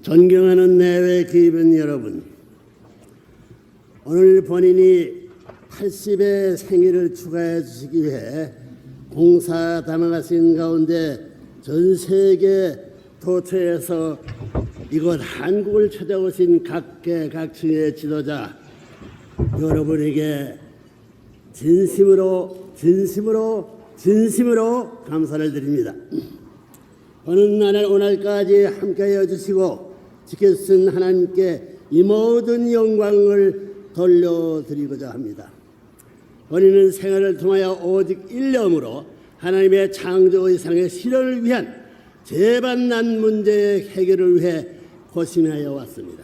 존경하는 내외 귀빈 여러분, 오늘 본인이 80의 생일을 축하해 주시기 위해 공사 담아가신 가운데 전 세계 도처에서 이곳 한국을 찾아오신 각계각층의 지도자 여러분에게 진심으로 감사를 드립니다. 오는 날을 오늘까지 함께하여 주시고 지켜주신 하나님께 이 모든 영광을 돌려드리고자 합니다. 본인은 생활을 통하여 오직 일념으로 하나님의 창조의 사랑의 실현을 위한 재반난 문제의 해결을 위해 고심하여 왔습니다.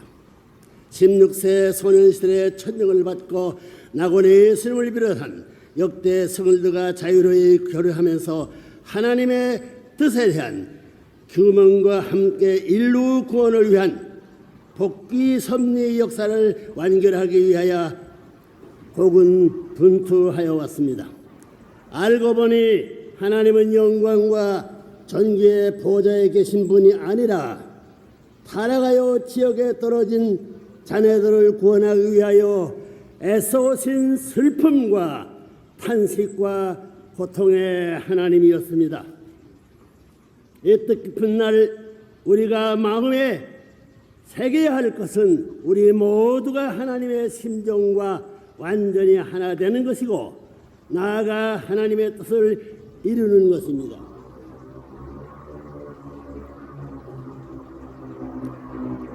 16세 소년시절에 천명을 받고 낙원의 예수님을 비롯한 역대 성들과 자유로이 교류하면서 하나님의 뜻에 대한 규명과 함께 인류 구원을 위한 복귀 섭리 역사를 완결하기 위하여 고군분투하여 왔습니다. 알고 보니 하나님은 영광과 존귀의 보좌에 계신 분이 아니라 타락하여 지옥에 떨어진 자녀들을 구원하기 위하여 애써오신 슬픔과 탄식과 고통의 하나님이었습니다. 이 뜻깊은 날 우리가 마음에 새겨야 할 것은 우리 모두가 하나님의 심정과 완전히 하나 되는 것이고 나아가 하나님의 뜻을 이루는 것입니다.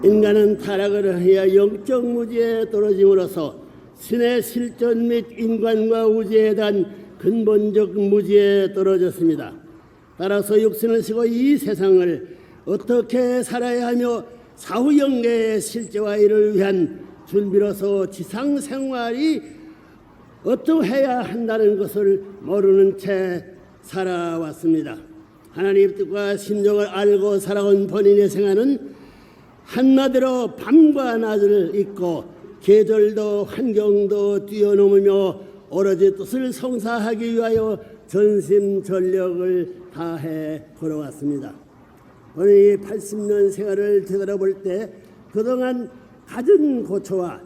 인간은 타락을 하여 영적 무지에 떨어짐으로써 신의 실존 및 인간과 우주에 대한 근본적 무지에 떨어졌습니다. 따라서 육신을 쉬고 이 세상을 어떻게 살아야 하며 사후 영계의 실제와 이를 위한 준비로서 지상 생활이 어떠해야 한다는 것을 모르는 채 살아왔습니다. 하나님의 뜻과 심정을 알고 살아온 본인의 생활은 한마디로 밤과 낮을 잇고 계절도 환경도 뛰어넘으며 오로지 뜻을 성사하기 위하여 전심전력을 다해 걸어왔습니다. 본인이 80년 생활을 되돌아볼 때 그동안 갖은 고초와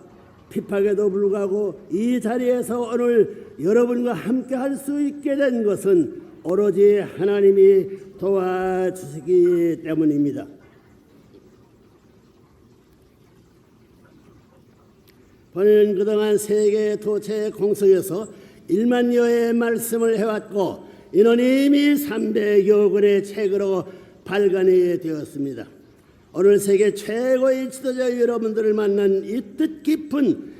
핍박에도 불구하고 이 자리에서 오늘 여러분과 함께 할 수 있게 된 것은 오로지 하나님이 도와주시기 때문입니다. 본인은 그동안 세계 도처의 공석에서 1만여의 말씀을 해왔고 이는 이미 300여 권의 책으로 발간이 되었습니다. 오늘 세계 최고의 지도자 여러분들을 만난 이 뜻깊은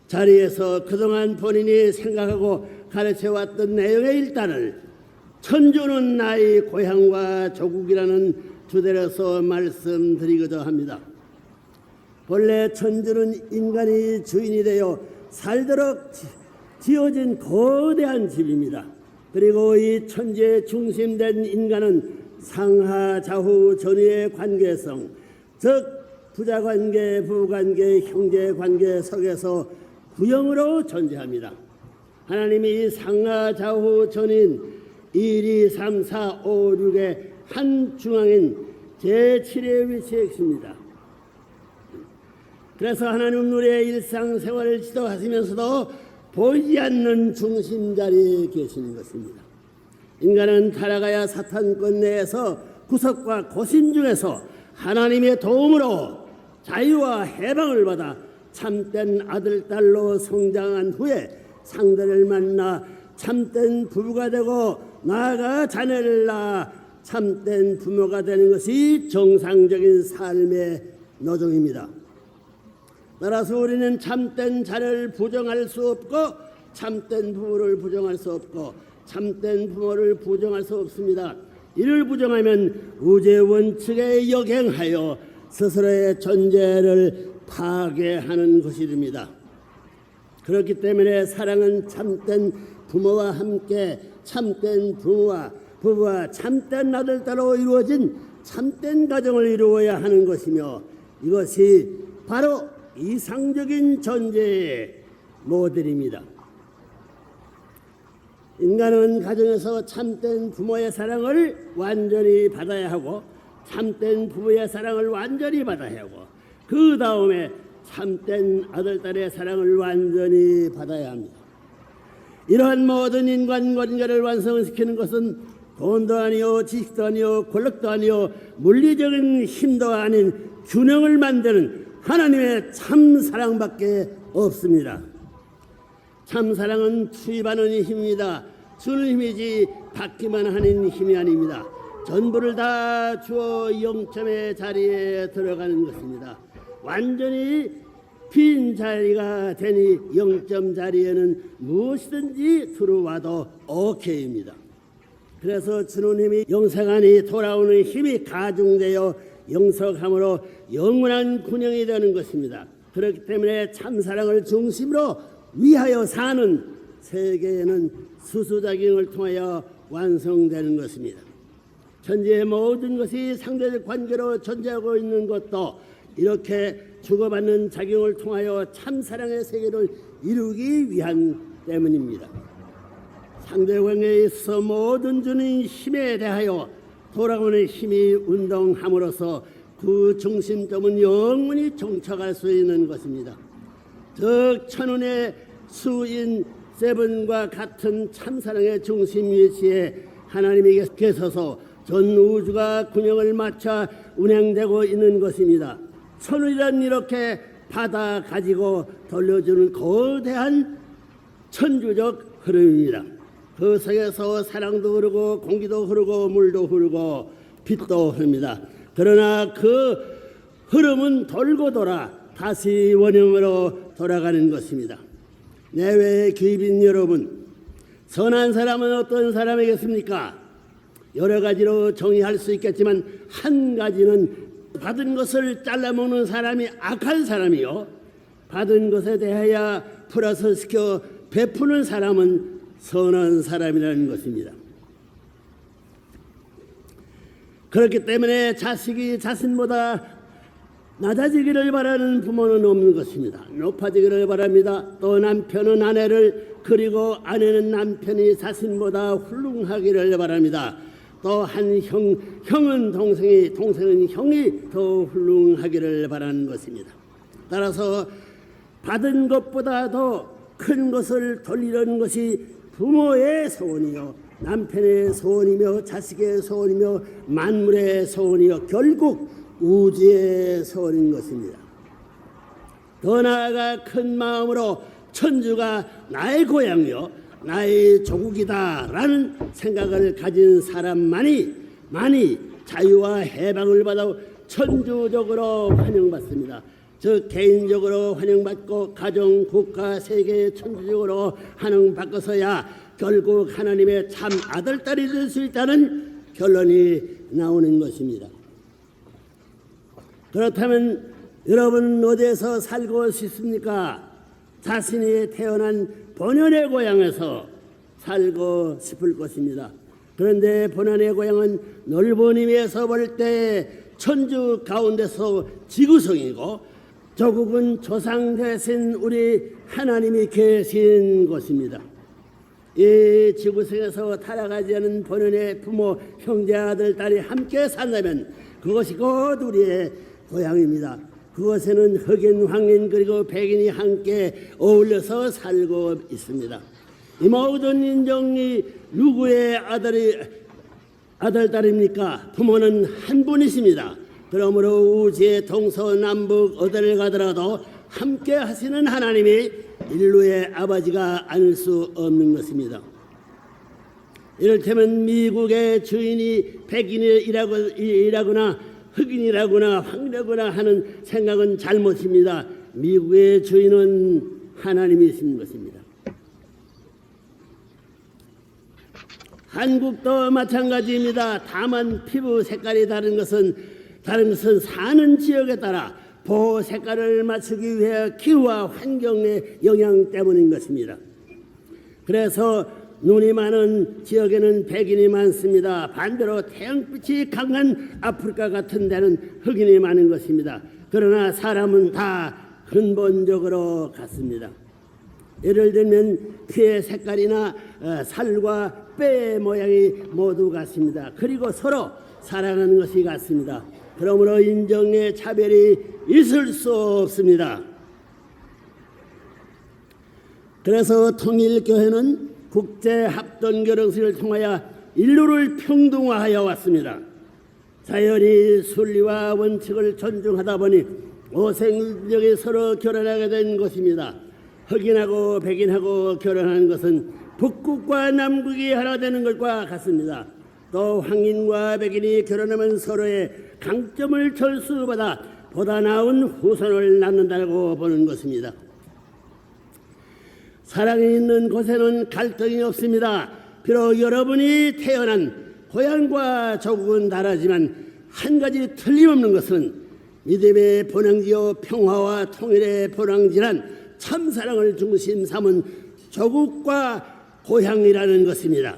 자리에서 그동안 본인이 생각하고 가르쳐왔던 내용의 일단을 천주는 나의 고향과 조국이라는 주제로서 말씀드리고자 합니다. 본래 천주는 인간이 주인이 되어 살도록 지어진 거대한 집입니다. 그리고 이 천지의 중심된 인간은 상하 좌우 전위의 관계성, 즉 부자관계, 부부관계, 형제관계 속에서 구형으로 존재합니다. 하나님이 이 상하 좌우 전인 1, 2, 3, 4, 5, 6의 한 중앙인 제7의 위치에 계십니다. 그래서 하나님은 우리의 일상생활을 지도하시면서도 보이지 않는 중심 자리에 계시는 것입니다. 인간은 타락하여 사탄권 내에서 구속과 고심 중에서 하나님의 도움으로 자유와 해방을 받아 참된 아들, 딸로 성장한 후에 상대를 만나 참된 부부가 되고 나아가 자녀를 낳아 참된 부모가 되는 것이 정상적인 삶의 노정입니다. 따라서 우리는 참된 자녀를 부정할 수 없고 참된 부모를 부정할 수 없고 참된 부모를 부정할 수 없습니다. 이를 부정하면 우주의 원칙에 역행하여 스스로의 존재를 파괴하는 것이 됩니다. 그렇기 때문에 사랑은 참된 부모와 함께 참된 부부와 참된 아들, 딸로 이루어진 참된 가정을 이루어야 하는 것이며 이것이 바로 이상적인 존재의 모델입니다. 인간은 가정에서 참된 부모의 사랑을 완전히 받아야 하고 참된 부부의 사랑을 완전히 받아야 하고 그 다음에 참된 아들, 딸의 사랑을 완전히 받아야 합니다. 이러한 모든 인간 관계를 완성시키는 것은 돈도 아니요, 지식도 아니요, 권력도 아니요, 물리적인 힘도 아닌 균형을 만드는 하나님의 참 사랑밖에 없습니다. 참 사랑은 투입하는 힘입니다. 주는 힘이지 받기만 하는 힘이 아닙니다. 전부를 다 주어 영점의 자리에 들어가는 것입니다. 완전히 빈 자리가 되니 영점 자리에는 무엇이든지 들어와도 오케이입니다. 그래서 주님이 영생하니 돌아오는 힘이 가중되어 영속함으로 영원한 군영이 되는 것입니다. 그렇기 때문에 참사랑을 중심으로 위하여 사는 세계에는 수수작용을 통하여 완성되는 것입니다. 천지의 모든 것이 상대적 관계로 존재하고 있는 것도 이렇게 주고받는 작용을 통하여 참사랑의 세계를 이루기 위한 때문입니다. 상대관계에 있어서 모든 주는 힘에 대하여 돌아오는 힘이 운동함으로써 그 중심점은 영원히 정착할 수 있는 것입니다. 즉 천운의 수인 세븐과 같은 참사랑의 중심 위치에 하나님이 계셔서 전 우주가 균형을 맞춰 운행되고 있는 것입니다. 천운이란 이렇게 받아 가지고 돌려주는 거대한 천주적 흐름입니다. 그 속에서 사랑도 흐르고 공기도 흐르고 물도 흐르고 빛도 흐릅니다. 그러나 그 흐름은 돌고 돌아 다시 원형으로 돌아가는 것입니다. 내외의 귀빈 여러분, 선한 사람은 어떤 사람이겠습니까? 여러 가지로 정의할 수 있겠지만 한 가지는 받은 것을 잘라먹는 사람이 악한 사람이요, 받은 것에 대하여 플러스 시켜 베푸는 사람은 선한 사람이라는 것입니다. 그렇기 때문에 자식이 자신보다 낮아지기를 바라는 부모는 없는 것입니다. 높아지기를 바랍니다. 또 남편은 아내를, 그리고 아내는 남편이 자신보다 훌륭하기를 바랍니다. 또 한 형은 동생이, 동생은 형이 더 훌륭하기를 바라는 것입니다. 따라서 받은 것보다도 큰 것을 돌리려는 것이 부모의 소원이요, 남편의 소원이며 자식의 소원이며 만물의 소원이요, 결국 우주의 소원인 것입니다. 더 나아가 큰 마음으로 천주가 나의 고향이요, 나의 조국이다라는 생각을 가진 사람만이 많이 자유와 해방을 받아 천주적으로 환영받습니다. 즉 개인적으로 환영받고 가정, 국가, 세계 천주적으로 환영받고서야 결국 하나님의 참 아들, 딸이 될 수 있다는 결론이 나오는 것입니다. 그렇다면 여러분 어디에서 살고 싶습니까? 자신이 태어난 본연의 고향에서 살고 싶을 것입니다. 그런데 본연의 고향은 넓은 의미에서 볼 때 천주 가운데서 지구성이고 조국은 조상 대신 우리 하나님이 계신 곳입니다. 이 지구성에서 타락하지 않은 본연의 부모, 형제, 아들, 딸이 함께 산다면 그것이 곧 우리의 고향입니다. 그곳에는 흑인, 황인 그리고 백인이 함께 어울려서 살고 있습니다. 이 모든 인종이 누구의 아들, 딸입니까? 부모는 한 분이십니다. 그러므로 우주의 동서남북 어디를 가더라도 함께 하시는 하나님이 인류의 아버지가 아닐 수 없는 것입니다. 이를테면 미국의 주인이 백인이라거나 흑인이라거나 황이라거나 하는 생각은 잘못입니다. 미국의 주인은 하나님이신 것입니다. 한국도 마찬가지입니다. 다만 피부 색깔이 다른 것은 사는 지역에 따라 보호 색깔을 맞추기 위해 기후와 환경의 영향 때문인 것입니다. 그래서 눈이 많은 지역에는 백인이 많습니다. 반대로 태양빛이 강한 아프리카 같은 데는 흑인이 많은 것입니다. 그러나 사람은 다 근본적으로 같습니다. 예를 들면 피의 색깔이나 살과 뼈의 모양이 모두 같습니다. 그리고 서로 사랑하는 것이 같습니다. 그러므로 인종의 차별이 있을 수 없습니다. 그래서 통일교회는 국제합동결혼식을 통하여 인류를 평등화하여 왔습니다. 자연히 순리와 원칙을 존중하다 보니 오생일적에 서로 결혼하게 된 것입니다. 흑인하고 백인하고 결혼하는 것은 북극과 남극이 하나 되는 것과 같습니다. 또 황인과 백인이 결혼하면 서로의 강점을 철수받아 보다 나은 후손을 낳는다고 보는 것입니다. 사랑이 있는 곳에는 갈등이 없습니다. 비록 여러분이 태어난 고향과 조국은 다르지만 한 가지 틀림없는 것은 믿음의 본향지요 평화와 통일의 본향지란 참사랑을 중심 삼은 조국과 고향이라는 것입니다.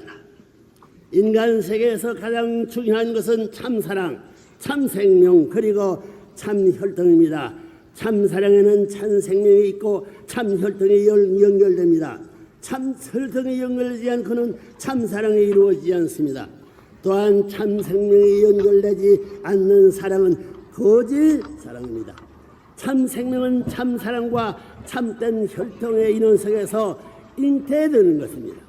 인간 세계에서 가장 중요한 것은 참사랑, 참생명 그리고 참혈통입니다. 참사랑에는 참생명이 있고 참혈통이 연결됩니다. 참혈통이 연결되지 않고는 참사랑이 이루어지지 않습니다. 또한 참생명이 연결되지 않는 사랑은 거짓 사랑입니다. 참생명은 참사랑과 참된 혈통의 인원 속에서 잉태되는 것입니다.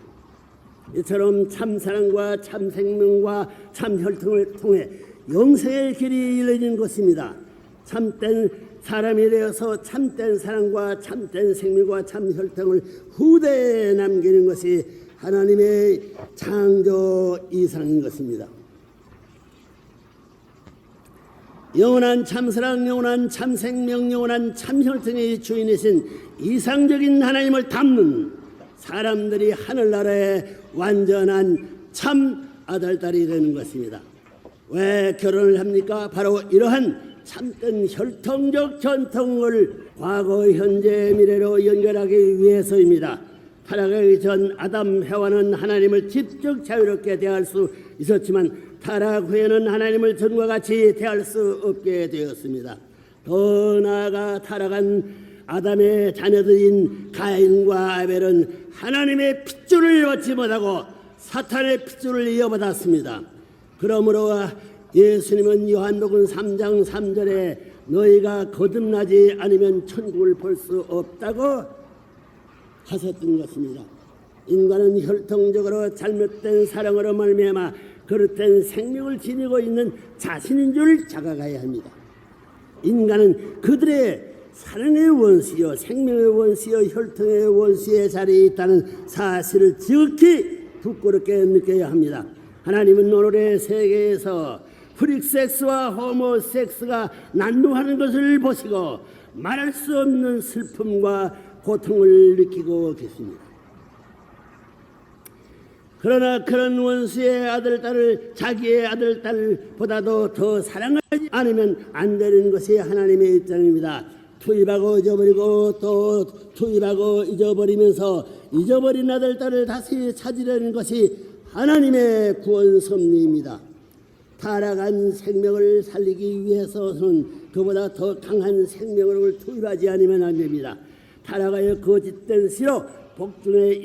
이처럼 참사랑과 참생명과 참혈통을 통해 영생의 길이 열려진 것입니다. 참된 사람이 되어서 참된 사랑과 참된 생명과 참혈통을 후대에 남기는 것이 하나님의 창조 이상인 것입니다. 영원한 참사랑, 영원한 참생명, 영원한 참혈통의 주인이신 이상적인 하나님을 담는 사람들이 하늘나라의 완전한 참 아들딸이 되는 것입니다. 왜 결혼을 합니까? 바로 이러한 참된 혈통적 전통을 과거, 현재, 미래로 연결하기 위해서입니다. 타락하기 전 아담, 해와는 하나님을 직접 자유롭게 대할 수 있었지만 타락 후에는 하나님을 전과 같이 대할 수 없게 되었습니다. 더 나아가 타락한 아담의 자녀들인 가인과 아벨은 하나님의 핏줄을 얻지 못하고 사탄의 핏줄을 이어받았습니다. 그러므로 예수님은 요한복음 3장 3절에 너희가 거듭나지 않으면 천국을 볼 수 없다고 하셨던 것입니다. 인간은 혈통적으로 잘못된 사랑으로 말미암아 그릇된 생명을 지니고 있는 자신인 줄 자각해야 합니다. 인간은 그들의 사랑의 원수요 생명의 원수요 혈통의 원수의 자리에 있다는 사실을 지극히 부끄럽게 느껴야 합니다. 하나님은 오늘의 세계에서 프리섹스와 호모섹스가 난무하는 것을 보시고 말할 수 없는 슬픔과 고통을 느끼고 계십니다. 그러나 그런 원수의 아들, 딸을 자기의 아들, 딸보다도 더 사랑하지 않으면 안 되는 것이 하나님의 입장입니다. 투입하고 잊어버리고 또 투입하고 잊어버리면서 잊어버린 아들, 딸을 다시 찾으려는 것이 하나님의 구원 섭리입니다. 타락한 생명을 살리기 위해서는 그보다 더 강한 생명을 투입하지 않으면 안 됩니다. 타락하여 거짓된 시로 복중에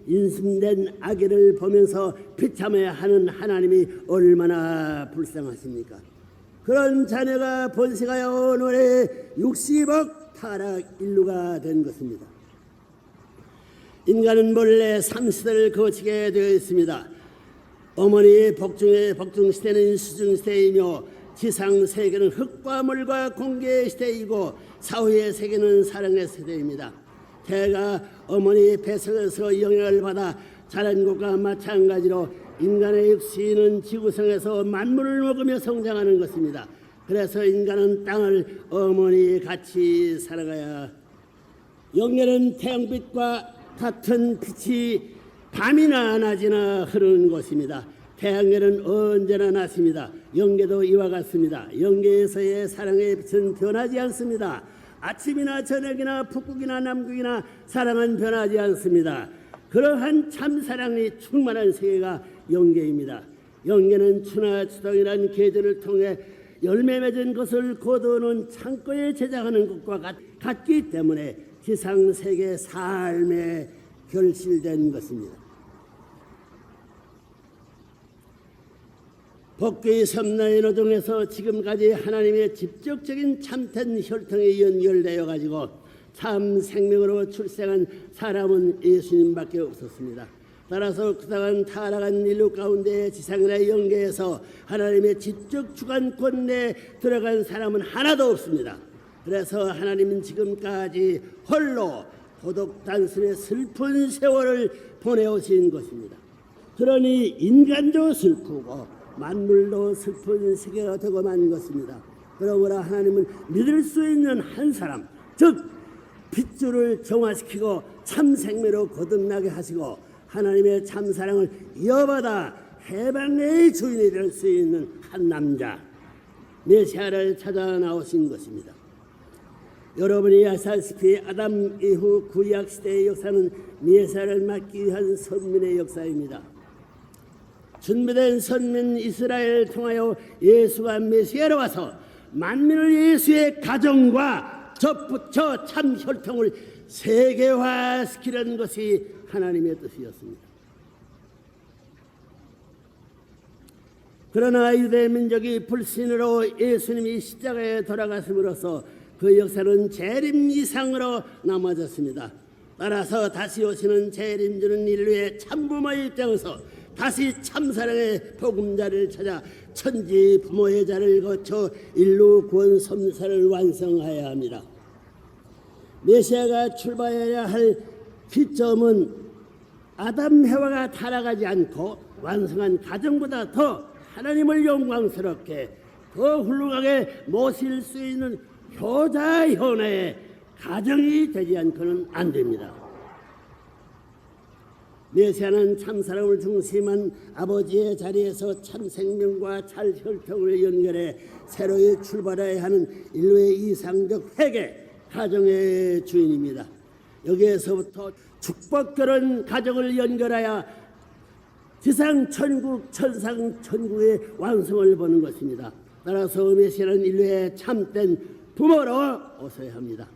인심된 아기를 보면서 비참해야 하는 하나님이 얼마나 불쌍하십니까? 그런 자녀가 번식하여 오늘의 60억 타락 인류가 된 것입니다. 인간은 본래 3시대를 거치게 되어 있습니다. 어머니의 복중 시대는 수중 시대이며 지상 세계는 흙과 물과 공기의 시대이고 사후의 세계는 사랑의 세대입니다. 태가 어머니의 뱃속에서 영향을 받아 자란 것과 마찬가지로 인간의 육신은 지구상에서 만물을 먹으며 성장하는 것입니다. 그래서 인간은 땅을 어머니 같이 살아가야 영계는 태양빛과 같은 빛이 밤이나 낮이나 흐르는 것입니다. 태양계는 언제나 낮습니다. 영계도 이와 같습니다. 영계에서의 사랑의 빛은 변하지 않습니다. 아침이나 저녁이나 북극이나 남극이나 사랑은 변하지 않습니다. 그러한 참사랑이 충만한 세계가 영계입니다. 영계는 추나 추동이라는 계절을 통해 열매 맺은 것을 거두어놓은 창고에 제작하는 것과 같기 때문에 지상세계 삶에 결실된 것입니다. 복귀 섬나의 노동에서 지금까지 하나님의 직접적인 참된 혈통에 연결되어 가지고 참 생명으로 출생한 사람은 예수님밖에 없었습니다. 따라서 그동안 타락한 인류 가운데 지상이나 영계에서 하나님의 지적 주관권 내에 들어간 사람은 하나도 없습니다. 그래서 하나님은 지금까지 홀로 고독 단순의 슬픈 세월을 보내오신 것입니다. 그러니 인간도 슬프고 만물도 슬픈 세계가 되고 만 것입니다. 그러므로 하나님은 믿을 수 있는 한 사람, 즉 핏줄을 정화시키고 참 생명으로 거듭나게 하시고 하나님의 참 사랑을 이어받아 해방의 주인이 될 수 있는 한 남자 메시아를 찾아 나오신 것입니다. 여러분이 아시다시피 아담 이후 구약 시대의 역사는 메시아를 맞기 위한 선민의 역사입니다. 준비된 선민 이스라엘을 통하여 예수가 메시아로 와서 만민을 예수의 가정과 접붙여 참 혈통을 세계화시키려는 것이 하나님의 뜻이었습니다. 그러나 유대 민족이 불신으로 예수님이 십자가에 돌아가심으로써 그 역사는 재림 이상으로 남아졌습니다. 따라서 다시 오시는 재림주는 인류의 참부모의 입장에서 다시 참사랑의 복음자를 찾아 천지 부모의 자를 거쳐 인류 구원 섬사를 완성하여야 합니다. 메시아가 출발해야 할 기점은 아담 해와가 타락하지 않고 완성한 가정보다 더 하나님을 영광스럽게 더 훌륭하게 모실 수 있는 효자 현의 가정이 되지 않고는 안 됩니다. 메시아는 참사랑을 중심한 아버지의 자리에서 참 생명과 잘 혈통을 연결해 새로이 출발해야 하는 인류의 이상적 회개 가정의 주인입니다. 여기에서부터 축복결혼 가정을 연결하여 지상 천국 천상 천국의 완성을 보는 것입니다. 따라서 메시아는 인류의 참된 부모로 오셔야 합니다.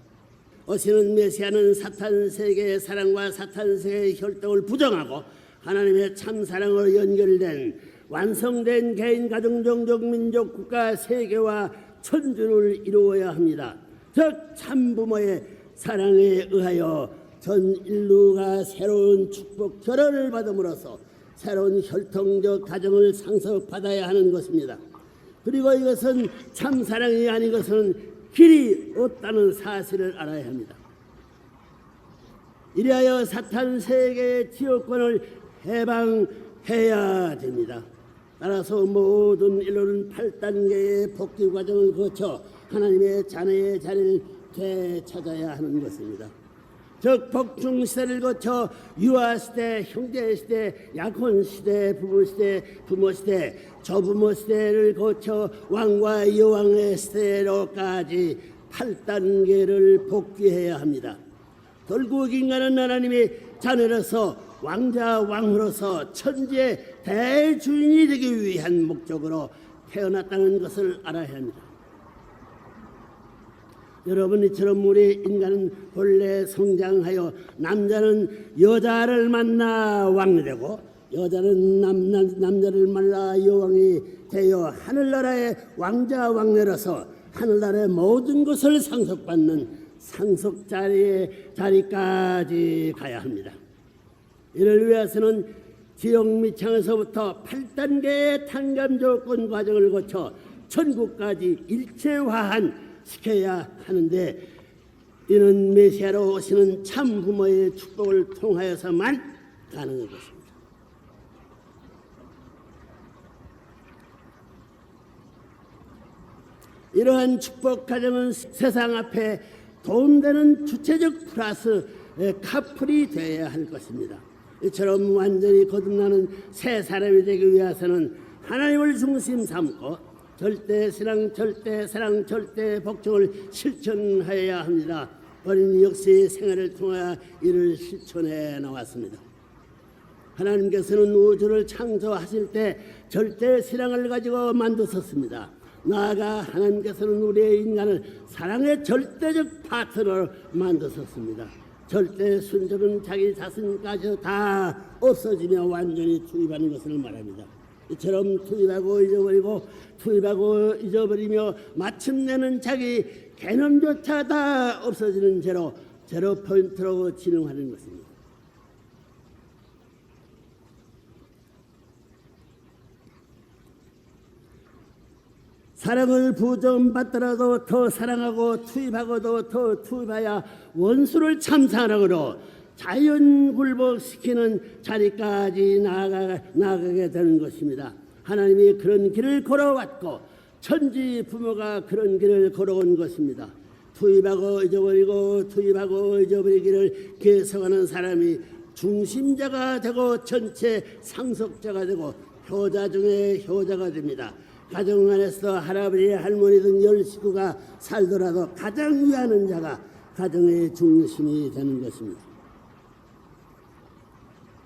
오시는 메시아는 사탄 세계의 사랑과 사탄 세계의 혈통을 부정하고 하나님의 참 사랑으로 연결된 완성된 개인 가정 종족 민족 국가 세계와 천주를 이루어야 합니다. 즉 참부모의 사랑에 의하여 전 인류가 새로운 축복 결혼을 받음으로써 새로운 혈통적 가정을 상속받아야 하는 것입니다. 그리고 이것은 참사랑이 아닌 것은 길이 없다는 사실을 알아야 합니다. 이리하여 사탄 세계의 지역권을 해방해야 됩니다. 따라서 모든 인류는 8단계의 복귀 과정을 거쳐 하나님의 자녀의 자리를 되찾아야 하는 것입니다. 즉 복중시대를 거쳐 유아시대, 형제시대, 약혼시대, 부부시대, 부모시대, 조부모시대를 거쳐 왕과 여왕의 시대로까지 8단계를 복귀해야 합니다. 결국 인간은 하나님의 자녀로서 왕자 왕후로서 천지의 대주인이 되기 위한 목적으로 태어났다는 것을 알아야 합니다. 여러분, 이처럼 우리 인간은 본래 성장하여 남자는 여자를 만나 왕이 되고 여자는 남자를 만나 여왕이 되어 하늘나라의 왕자 왕녀로서 하늘나라의 모든 것을 상속받는 상속 자리까지 가야 합니다. 이를 위해서는 지역 미창에서부터 8단계의 탄감 조건 과정을 거쳐 천국까지 일체화한 시켜야 하는데 이는 메시아로 오시는 참 부모의 축복을 통하여서만 가능한 것입니다. 이러한 축복 가정은 세상 앞에 도움되는 주체적 플러스 카풀이 되어야 할 것입니다. 이처럼 완전히 거듭나는 새 사람이 되기 위해서는 하나님을 중심 삼고 절대 신앙, 절대 사랑, 절대 복종을 실천하여야 합니다. 어린이 역시 생애를 통하여 이를 실천해 나왔습니다. 하나님께서는 우주를 창조하실 때 절대 신앙을 가지고 만드셨습니다. 나아가 하나님께서는 우리의 인간을 사랑의 절대적 파트너로 만드셨습니다. 절대 순종은 자기 자신까지 다 없어지며 완전히 투입하는 것을 말합니다. 이처럼 투입하고 잊어버리며 마침내는 자기 개념조차 다 없어지는 제로 포인트로 진행하는 것입니다. 사랑을 부정받더라도 더 사랑하고 투입하고도 더 투입하여 원수를 참사랑으로 자연 굴복시키는 자리까지 나아가게 되는 것입니다. 하나님이 그런 길을 걸어왔고 천지 부모가 그런 길을 걸어온 것입니다. 투입하고 잊어버리기를 계속하는 사람이 중심자가 되고 전체 상속자가 되고 효자 중에 효자가 됩니다. 가정 안에서 할아버지, 할머니 등 10식구가 살더라도 가장 위하는 자가 가정의 중심이 되는 것입니다.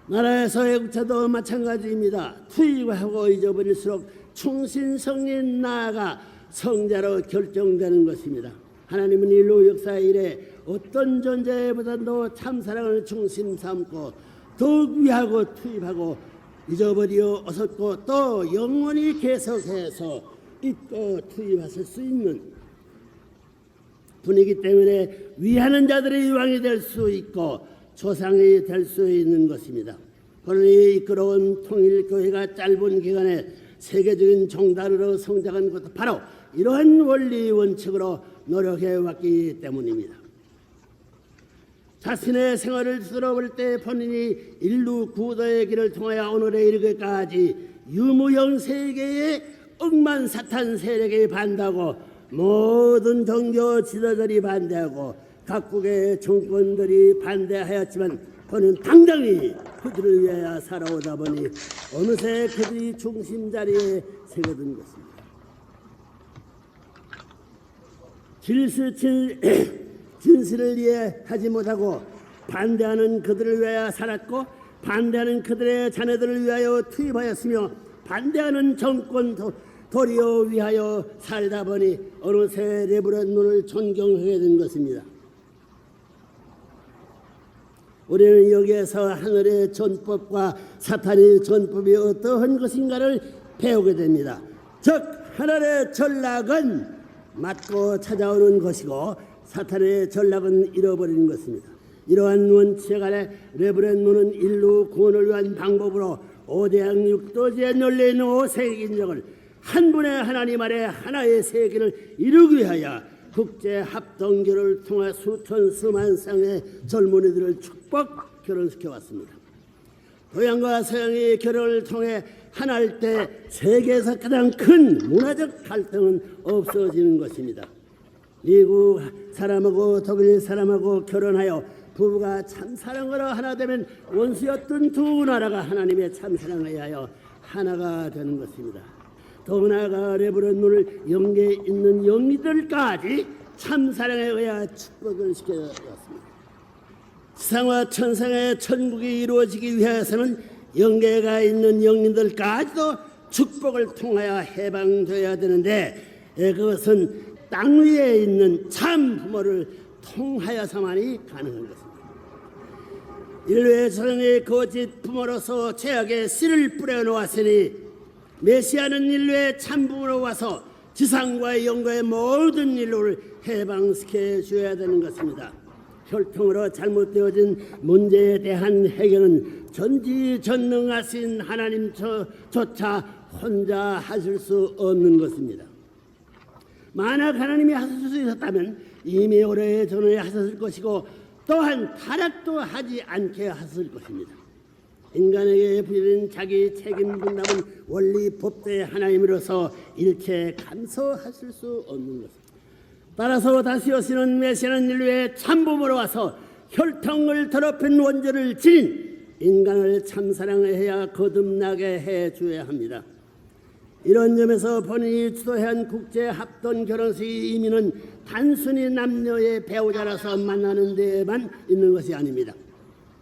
나라에서의 국가도 마찬가지입니다. 투입하고 잊어버릴수록 충신성인 나아가 성자로 결정되는 것입니다. 하나님은 인류 역사 이래 어떤 존재보다도 참사랑을 중심 삼고 더욱 위하고 투입하고 잊어버려 얻었고 또 영원히 계속해서 잊고 투입하실 수 있는 분이기 때문에 위하는 자들의 왕이 될 수 있고 조상이 될 수 있는 것입니다. 그러니 이끌어온 통일교회가 짧은 기간에 세계적인 종단으로 성장한 것도 바로 이러한 원리 원칙으로 노력해 왔기 때문입니다. 자신의 생활을 들어볼 때 본인이 인류 구도의 길을 통하여 오늘에 이르기까지 유무형 세계의 억만 사탄 세력이 반대하고 모든 종교 지도자들이 반대하고 각국의 정권들이 반대하였지만 그는 당당히 그들을 위하여 살아오다 보니 어느새 그들이 중심 자리에 새겨든 것입니다. 진실을 이해하지 못하고 반대하는 그들을 위하여 살았고 반대하는 그들의 자녀들을 위하여 투입하였으며 반대하는 정권 도리어 위하여 살다 보니 어느새 레브론을 존경하게 된 것입니다. 우리는 여기에서 하늘의 전법과 사탄의 전법이 어떠한 것인가를 배우게 됩니다. 즉 하늘의 전략은 맞고 찾아오는 것이고 사탄의 전략은 잃어버리는 것입니다. 이러한 원칙 아래 레브론은 인류 구원을 위한 방법으로 5대양 6도지에 널려있는 5세계인적을 한 분의 하나님 아래 하나의 세계를 이루기 위하여 국제합동교를 통해 수천 수만 쌍의 젊은이들을 축복 결혼시켜 왔습니다. 동양과 서양의 결혼을 통해 하나일 때 세계에서 가장 큰 문화적 갈등은 없어지는 것입니다. 미국 사람하고 독일 사람하고 결혼하여 부부가 참사랑으로 하나 되면 원수였던 두 나라가 하나님의 참사랑에 의하여 하나가 되는 것입니다. 더 나아가 레브론을 영계에 있는 영이들까지 참사랑에 의하여 축복을 시켜왔습니다. 지상과 천상의 천국이 이루어지기 위해서는 영계가 있는 영인들까지도 축복을 통하여 해방되어야 되는데 그것은 땅 위에 있는 참 부모를 통하여서만이 가능한 것입니다. 인류의 조상의 거짓 부모로서 죄악의 씨를 뿌려놓았으니 메시아는 인류의 참 부모로 와서 지상과 영과의 모든 인류를 해방시켜 주어야 되는 것입니다. 혈통으로 잘못되어진 문제에 대한 해결은 전지전능하신 하나님조차 혼자 하실 수 없는 것입니다. 만약 하나님이 하실 수 있었다면 이미 오래전에 하셨을 것이고 또한 타락도 하지 않게 하셨을 것입니다. 인간에게 부여된 자기 책임 분담은 원리 법대의 하나님으로서 일체 감소하실 수 없는 것입니다. 따라서 다시 오시는 메시아는 인류의 참부모로 와서 혈통을 더럽힌 원죄를 지닌 인간을 참사랑해야 거듭나게 해줘야 합니다. 이런 점에서 본인이 주도한 국제합동 결혼식의 의미는 단순히 남녀의 배우자라서 만나는 데에만 있는 것이 아닙니다.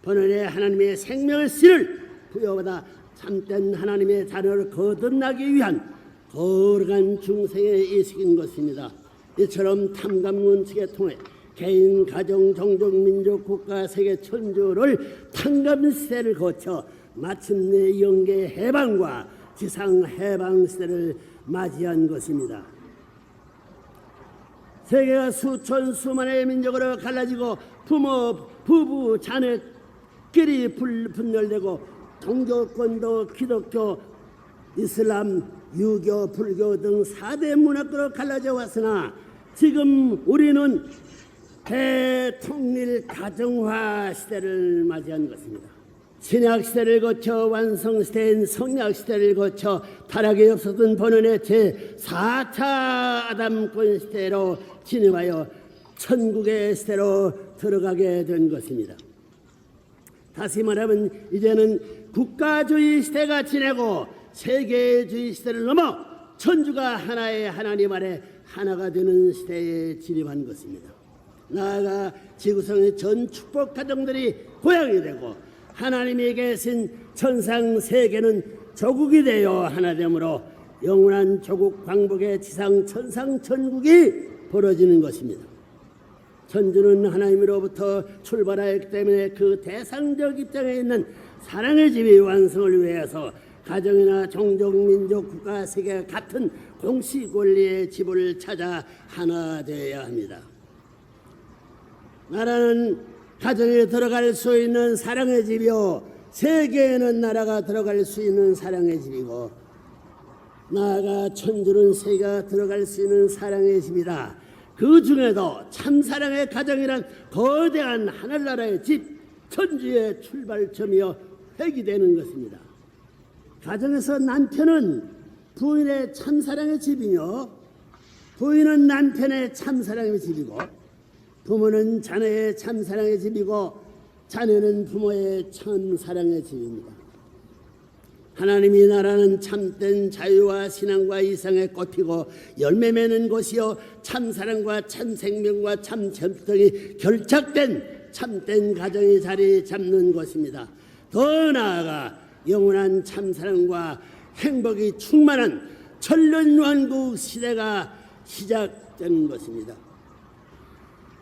본인의 하나님의 생명의 씨를 부여받아 참된 하나님의 자녀를 거듭나기 위한 거룩한 중생의 이식인 것입니다. 이처럼 탐감 원칙에 통해 개인, 가정, 종족, 민족, 국가, 세계, 천주를 탐감 시대를 거쳐 마침내 영계 해방과 지상 해방 시대를 맞이한 것입니다. 세계가 수천 수만의 민족으로 갈라지고 부모, 부부, 자녀끼리 분열되고 종교권도 기독교, 이슬람, 유교, 불교 등 4대 문화권으로 갈라져 왔으나 지금 우리는 대통일 가정화 시대를 맞이한 것입니다. 신약 시대를 거쳐 완성 시대인 성약 시대를 거쳐 타락이 없었던 본원의 제4차 아담권 시대로 진입하여 천국의 시대로 들어가게 된 것입니다. 다시 말하면 이제는 국가주의 시대가 지내고 세계주의 시대를 넘어 천주가 하나의 하나님 아래 하나가 되는 시대에 진입한 것입니다. 나아가 지구상의 전 축복 가정들이 고향이 되고 하나님이 계신 천상 세계는 조국이 되어 하나됨으로 영원한 조국 광복의 지상 천상 천국이 벌어지는 것입니다. 천주는 하나님으로부터 출발하였기 때문에 그 대상적 입장에 있는 사랑의 집의 완성을 위해서 가정이나 종족, 민족, 국가, 세계가 같은 공식 원리의 집을 찾아 하나 되어야 합니다. 나라는 가정에 들어갈 수 있는 사랑의 집이요, 세계에는 나라가 들어갈 수 있는 사랑의 집이고, 나아가 천주는 세계가 들어갈 수 있는 사랑의 집이다. 그 중에도 참사랑의 가정이란 거대한 하늘나라의 집, 천주의 출발점이요 획이 되는 것입니다. 가정에서 남편은 부인의 참사랑의 집이요, 부인은 남편의 참사랑의 집이고, 부모는 자녀의 참사랑의 집이고, 자녀는 부모의 참사랑의 집입니다. 하나님이 나라는 참된 자유와 신앙과 이상의 꽃이고 열매 맺는 곳이요, 참사랑과 참생명과 참전통이 결착된 참된 가정이 자리 잡는 곳입니다. 더 나아가 영원한 참사랑과 행복이 충만한 천년왕국 시대가 시작되는 것입니다.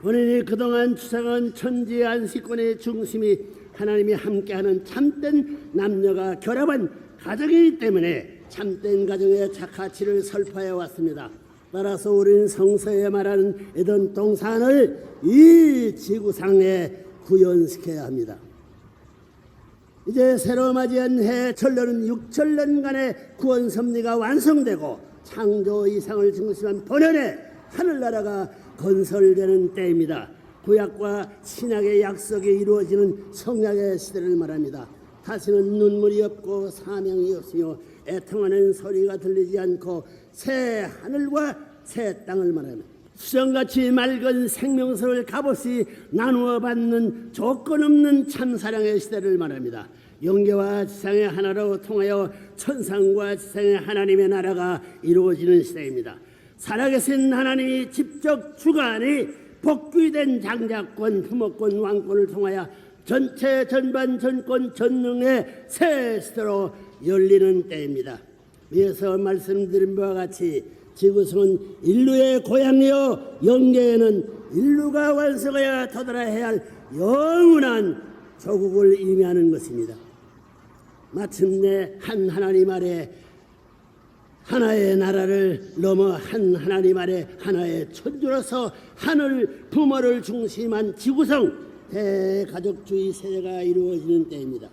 본인이 그동안 추상한 천지 안식권의 중심이 하나님이 함께하는 참된 남녀가 결합한 가정이기 때문에 참된 가정의 착가치를 설파해 왔습니다. 따라서 우리는 성서에 말하는 에덴 동산을 이 지구상에 구현시켜야 합니다. 이제 새로 맞이한 해 천년은 6천년간의 구원 섭리가 완성되고 창조 이상을 중심한 본연의 하늘나라가 건설되는 때입니다. 구약과 신약의 약속이 이루어지는 성약의 시대를 말합니다. 다시는 눈물이 없고 사명이 없으며 애통하는 소리가 들리지 않고 새 하늘과 새 땅을 말합니다. 수정같이 맑은 생명수를 값없이 나누어 받는 조건 없는 참사랑의 시대를 말합니다. 영계와 지상의 하나로 통하여 천상과 지상의 하나님의 나라가 이루어지는 시대입니다. 살아계신 하나님이 직접 주관이 복귀된 장자권, 부모권, 왕권을 통하여 전체 전반 전권 전능의 새 시대로 열리는 때입니다. 위에서 말씀드린 바와 같이 지구성은 인류의 고향이요, 영계에는 인류가 완성해야 도달해야 할 영원한 조국을 의미하는 것입니다. 마침내 한 하나님 아래 하나의 나라를 넘어 한 하나님 아래 하나의 천주로서 하늘 부모를 중심한 지구성 대가족주의 세대가 이루어지는 때입니다.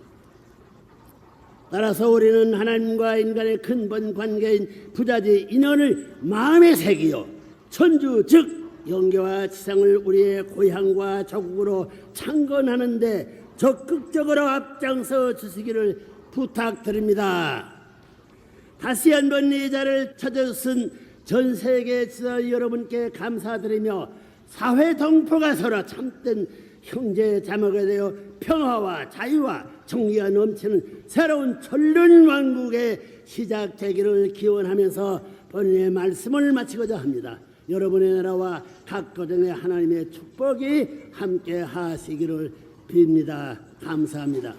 따라서 우리는 하나님과 인간의 근본 관계인 부자지 인연을 마음에 새기어 천주 즉 영계와 지상을 우리의 고향과 조국으로 창건하는 데 적극적으로 앞장서 주시기를 부탁드립니다. 다시 한번 이 자를 찾아주신 전 세계 지도 여러분께 감사드리며 사회 동포가 서로 참된 형제 자매가 되어 평화와 자유와 정의가 넘치는 새로운 천년 왕국의 시작되기를 기원하면서 본인의 말씀을 마치고자 합니다. 여러분의 나라와 각 가정의 하나님의 축복이 함께 하시기를 빕니다. 감사합니다.